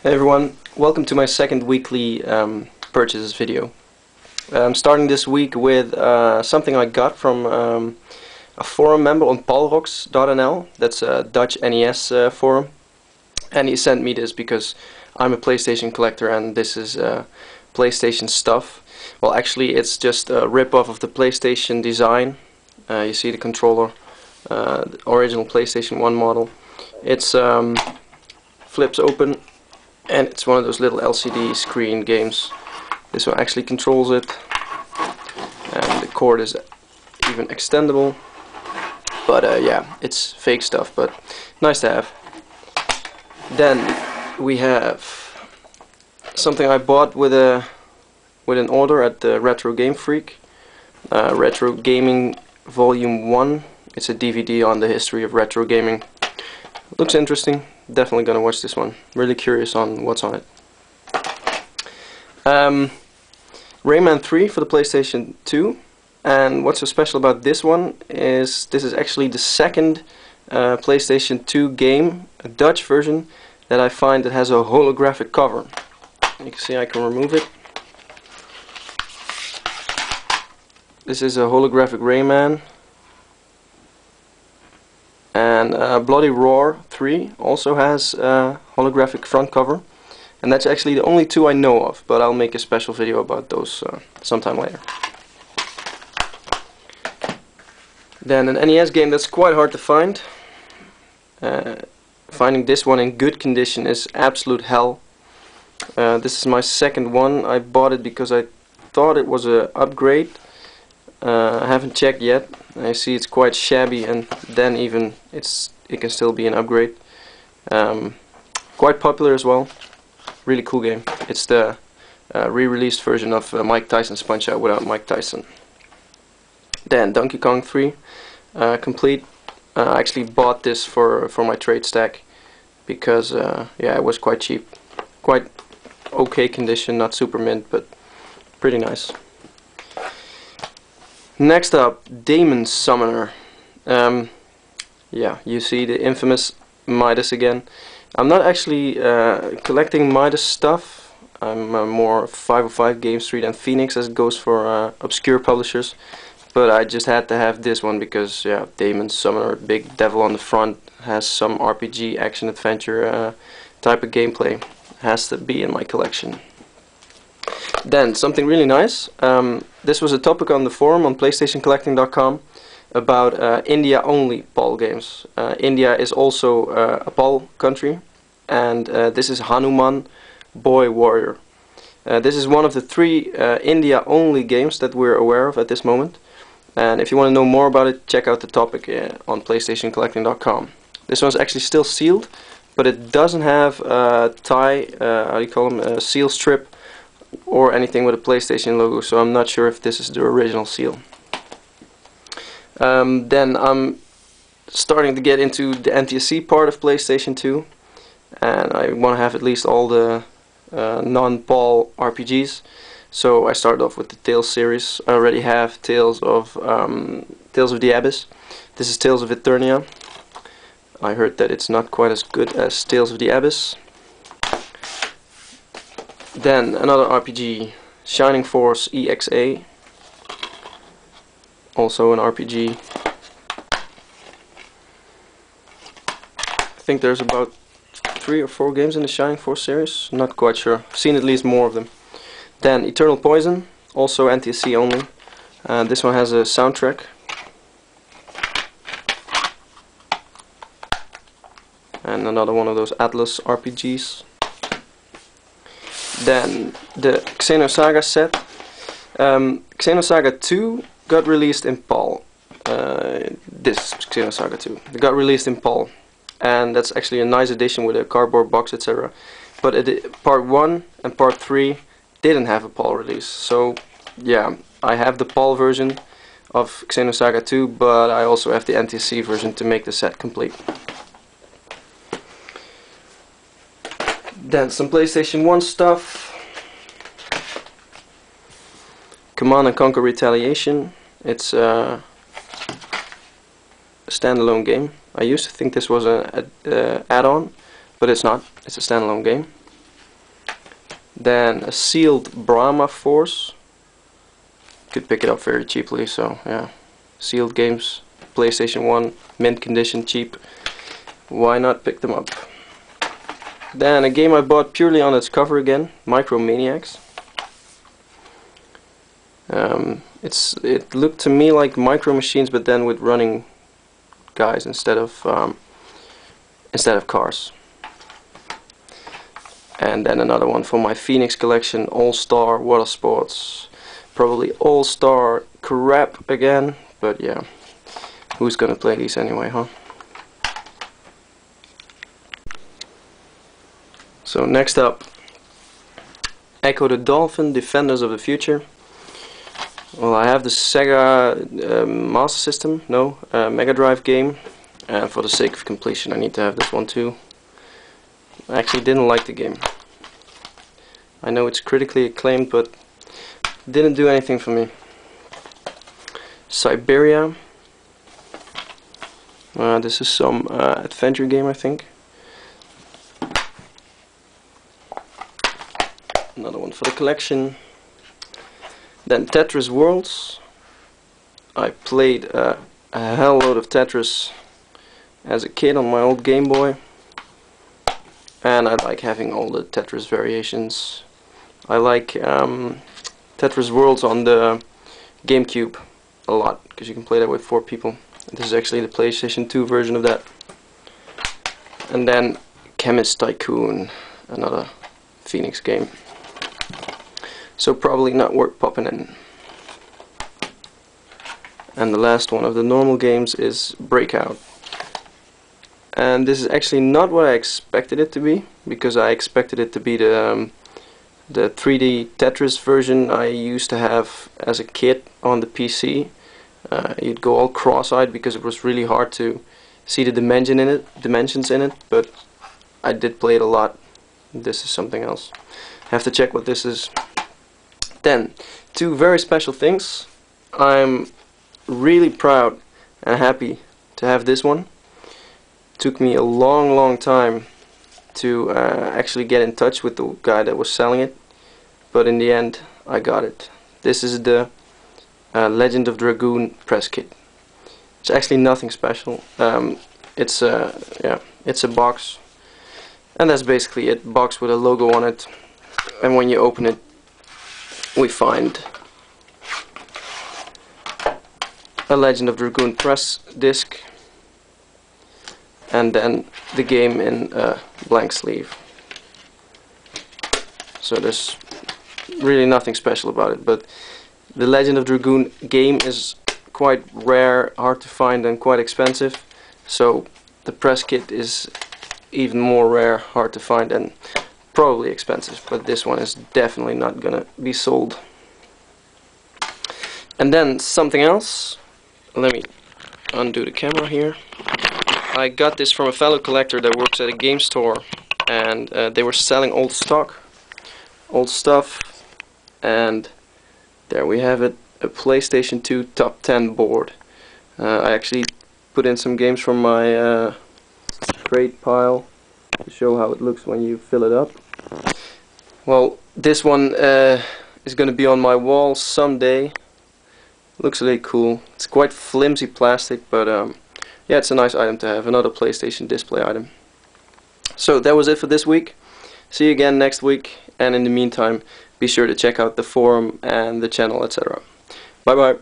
Hey everyone, welcome to my second weekly purchases video. I'm starting this week with something I got from a forum member on palrox.nl. That's a Dutch NES forum, and he sent me this because I'm a PlayStation collector and this is PlayStation stuff. Well, actually it's just a rip-off of the PlayStation design. You see the controller, the original PlayStation 1 model. It's flips open, and it's one of those little LCD screen games. This one actually controls it, and the cord is even extendable. But yeah, it's fake stuff, but nice to have. Then we have something I bought with an order at the Retro Game Freak. Retro Gaming Volume 1. It's a DVD on the history of retro gaming. Looks interesting. Definitely gonna watch this one. Really curious on what's on it. Rayman 3 for the PlayStation 2. And what's so special about this one is this is actually the second PlayStation 2 game, a Dutch version, that I find that has a holographic cover. You can see I can remove it. This is a holographic Rayman. And Bloody Roar 3 also has a holographic front cover, and that's actually the only two I know of, but I'll make a special video about those sometime later. Then an NES game that's quite hard to find. Finding this one in good condition is absolute hell. This is my second one. I bought it because I thought it was an upgrade. I haven't checked yet. I see it's quite shabby, and then even it can still be an upgrade. Quite popular as well. Really cool game. It's the re-released version of Mike Tyson's Punch-Out without Mike Tyson. Then Donkey Kong 3 complete. I actually bought this for my trade stack because yeah, it was quite cheap. Quite okay condition, not super mint, but pretty nice. Next up, Damon Summoner. Yeah, you see the infamous Midas again. I'm not actually collecting Midas stuff. I'm more 505 Game Street and Phoenix, as it goes for obscure publishers. But I just had to have this one because, yeah, Damon Summoner, big devil on the front, has some RPG action adventure type of gameplay. Has to be in my collection. Then something really nice. This was a topic on the forum on PlayStationCollecting.com about India-only PAL games. India is also a PAL country, and this is Hanuman Boy Warrior. This is one of the three India-only games that we're aware of at this moment. And if you want to know more about it, check out the topic on PlayStationCollecting.com. This one's actually still sealed, but it doesn't have a tie, how do you call them, a seal strip, or anything with a PlayStation logo, so I'm not sure if this is the original seal. Then I'm starting to get into the NTSC part of PlayStation 2, and I want to have at least all the non-PAL RPGs. So I started off with the Tales series. I already have Tales of the Abyss. This is Tales of Eternia. I heard that it's not quite as good as Tales of the Abyss. Then another RPG, Shining Force EXA, also an RPG. I think there's about 3 or 4 games in the Shining Force series, not quite sure. I've seen at least more of them. Then Eternal Poison, also NTSC only. This one has a soundtrack. And another one of those Atlas RPGs. Then the Xenosaga set. Xenosaga 2 got released in PAL. This Xenosaga 2. It got released in PAL. And that's actually a nice edition with a cardboard box, etc. But part 1 and part 3 didn't have a PAL release. So yeah, I have the PAL version of Xenosaga 2, but I also have the NTSC version to make the set complete. Then some PlayStation 1 stuff. Command & Conquer Retaliation. It's a standalone game. I used to think this was an add-on, but it's not. It's a standalone game. Then a sealed Brahma Force. Could pick it up very cheaply, so yeah. Sealed games, PlayStation 1, mint condition, cheap. Why not pick them up? Then a game I bought purely on its cover again, Maniacs. It looked to me like Micro Machines, but then with running guys instead of cars. And then another one for my Phoenix collection, All-Star Water Sports. Probably All-Star crap again, but yeah, who's gonna play these anyway, huh? So next up, Echo the Dolphin, Defenders of the Future. Well, I have the Sega Master System, Mega Drive game, and for the sake of completion I need to have this one too. I actually didn't like the game. I know it's critically acclaimed, but didn't do anything for me. Siberia. This is some adventure game, I think. Another one for the collection. Then Tetris World. I played a hell load of Tetris as a kid on my old Game Boy, and I like having all the Tetris variations. I like Tetris Worlds on the GameCube a lot, because you can play that with 4 people. This is actually the PlayStation 2 version of that. And then Chemist Tycoon, another Phoenix game. So probably not worth popping in. And the last one of the normal games is Breakout. And this is actually not what I expected it to be, because I expected it to be the 3D Tetris version I used to have as a kid on the PC. You'd go all cross-eyed because it was really hard to see the dimensions in it, but I did play it a lot. This is something else. Have to check what this is. Then, 2 very special things. I'm really proud and happy to have this one. Took me a long time to actually get in touch with the guy that was selling it, but in the end I got it. This is the Legend of Dragoon press kit. It's actually nothing special. It's a box, and that's basically it. Box with a logo on it, and when you open it, we find a Legend of Dragoon press disc, and then the game in a blank sleeve. So there's really nothing special about it, but the Legend of Dragoon game is quite rare, hard to find, and quite expensive. So the press kit is even more rare, hard to find, and probably expensive. But this one is definitely not gonna be sold. And then something else. Let me undo the camera here. I got this from a fellow collector that works at a game store, and they were selling old stock, old stuff, and there we have it, a PlayStation 2 top 10 board. I actually put in some games from my crate pile to show how it looks when you fill it up. Well, this one is going to be on my wall someday. Looks really cool. It's quite flimsy plastic, but yeah, it's a nice item to have. Another PlayStation display item. So that was it for this week. See you again next week, and in the meantime, be sure to check out the forum and the channel, etc. Bye bye.